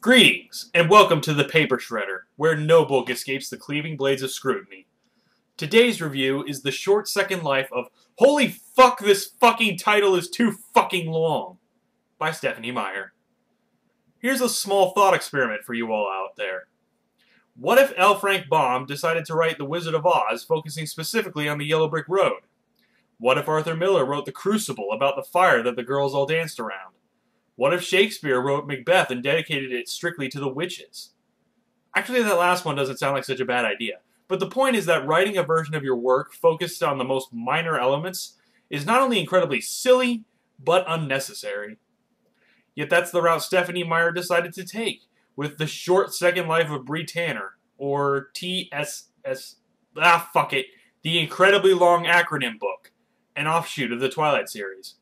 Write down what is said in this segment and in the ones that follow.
Greetings, and welcome to the Paper Shredder, where no book escapes the cleaving blades of scrutiny. Today's review is The Short Second Life of Holy Fuck, This Fucking Title Is Too Fucking Long by Stephenie Meyer. Here's a small thought experiment for you all out there. What if L. Frank Baum decided to write The Wizard of Oz, focusing specifically on the Yellow Brick Road? What if Arthur Miller wrote The Crucible, about the fire that the girls all danced around? What if Shakespeare wrote Macbeth and dedicated it strictly to the witches? Actually, that last one doesn't sound like such a bad idea. But the point is that writing a version of your work focused on the most minor elements is not only incredibly silly, but unnecessary. Yet that's the route Stephenie Meyer decided to take, with The Short Second Life of Bree Tanner, or TSS, the incredibly long acronym book, an offshoot of the Twilight series.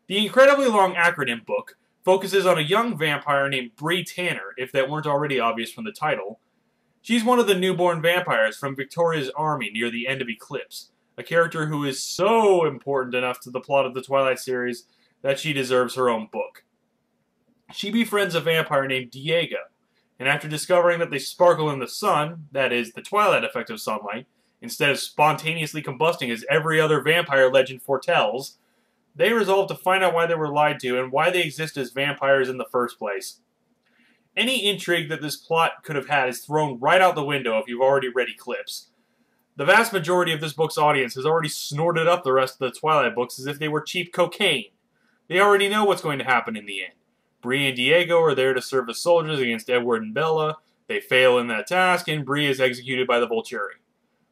The incredibly long acronym book focuses on a young vampire named Bree Tanner, if that weren't already obvious from the title. She's one of the newborn vampires from Victoria's army near the end of Eclipse, a character who is so important enough to the plot of the Twilight series that she deserves her own book. She befriends a vampire named Diego, and after discovering that they sparkle in the sun, that is, the twilight effect of sunlight, instead of spontaneously combusting as every other vampire legend foretells, they resolve to find out why they were lied to and why they exist as vampires in the first place. Any intrigue that this plot could have had is thrown right out the window if you've already read Eclipse. The vast majority of this book's audience has already snorted up the rest of the Twilight books as if they were cheap cocaine. They already know what's going to happen in the end. Bree and Diego are there to serve as soldiers against Edward and Bella. They fail in that task, and Bree is executed by the Volturi.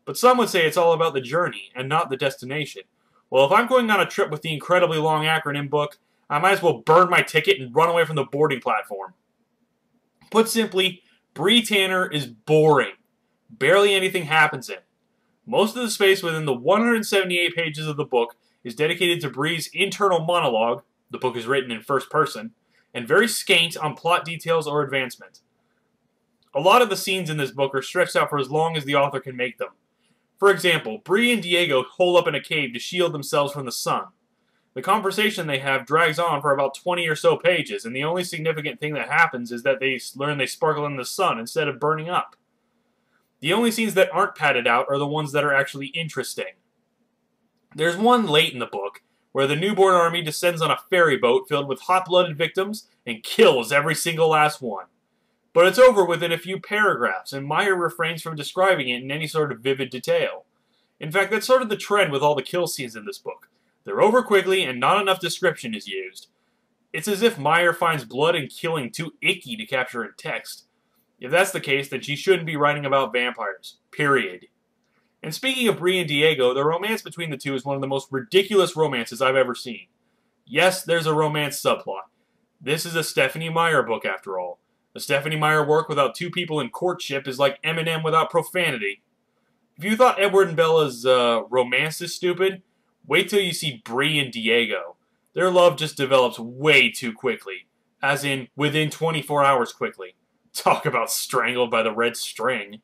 But some would say it's all about the journey, and not the destination. Well, if I'm going on a trip with the incredibly long acronym book, I might as well burn my ticket and run away from the boarding platform. Put simply, Bree Tanner is boring. Barely anything happens in it. Most of the space within the 178 pages of the book is dedicated to Bree's internal monologue, the book is written in first person, and very scant on plot details or advancement. A lot of the scenes in this book are stretched out for as long as the author can make them. For example, Bree and Diego hole up in a cave to shield themselves from the sun. The conversation they have drags on for about 20 or so pages, and the only significant thing that happens is that they learn they sparkle in the sun instead of burning up. The only scenes that aren't padded out are the ones that are actually interesting. There's one late in the book, where the newborn army descends on a ferry boat filled with hot-blooded victims and kills every single last one. But it's over within a few paragraphs, and Meyer refrains from describing it in any sort of vivid detail. In fact, that's sort of the trend with all the kill scenes in this book. They're over quickly, and not enough description is used. It's as if Meyer finds blood and killing too icky to capture in text. If that's the case, then she shouldn't be writing about vampires. Period. And speaking of Bree and Diego, the romance between the two is one of the most ridiculous romances I've ever seen. Yes, there's a romance subplot. This is a Stephenie Meyer book, after all. A Stephenie Meyer work without two people in courtship is like Eminem without profanity. If you thought Edward and Bella's romance is stupid, wait till you see Bree and Diego. Their love just develops way too quickly. As in, within 24 hours quickly. Talk about strangled by the red string.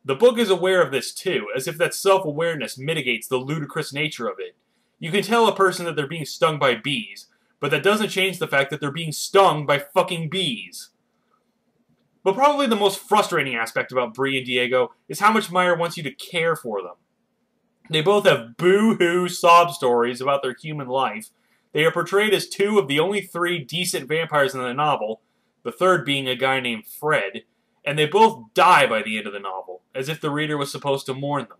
The book is aware of this too, as if that self-awareness mitigates the ludicrous nature of it. You can tell a person that they're being stung by bees, but that doesn't change the fact that they're being stung by fucking bees. But probably the most frustrating aspect about Bree and Diego is how much Meyer wants you to care for them. They both have boo-hoo sob stories about their human life. They are portrayed as two of the only three decent vampires in the novel, the third being a guy named Fred, and they both die by the end of the novel, as if the reader was supposed to mourn them.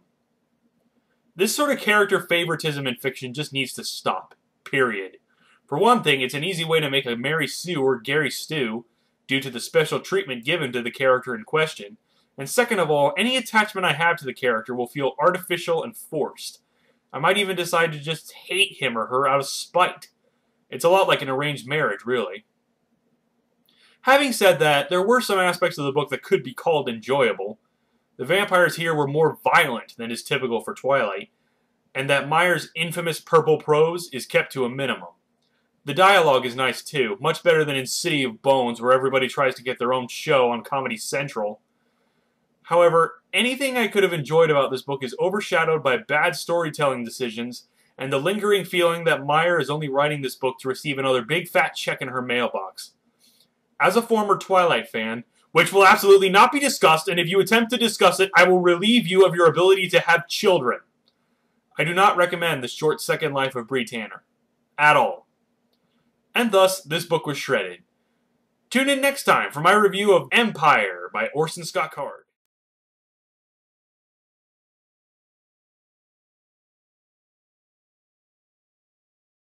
This sort of character favoritism in fiction just needs to stop. Period. For one thing, it's an easy way to make a Mary Sue or Gary Stu, due to the special treatment given to the character in question. And second of all, any attachment I have to the character will feel artificial and forced. I might even decide to just hate him or her out of spite. It's a lot like an arranged marriage, really. Having said that, there were some aspects of the book that could be called enjoyable. The vampires here were more violent than is typical for Twilight, and that Meyer's infamous purple prose is kept to a minimum. The dialogue is nice too, much better than in City of Bones, where everybody tries to get their own show on Comedy Central. However, anything I could have enjoyed about this book is overshadowed by bad storytelling decisions and the lingering feeling that Meyer is only writing this book to receive another big fat check in her mailbox. As a former Twilight fan, which will absolutely not be discussed, and if you attempt to discuss it, I will relieve you of your ability to have children, I do not recommend the short second life of Bree Tanner. At all. And thus, this book was shredded. Tune in next time for my review of Empire by Orson Scott Card.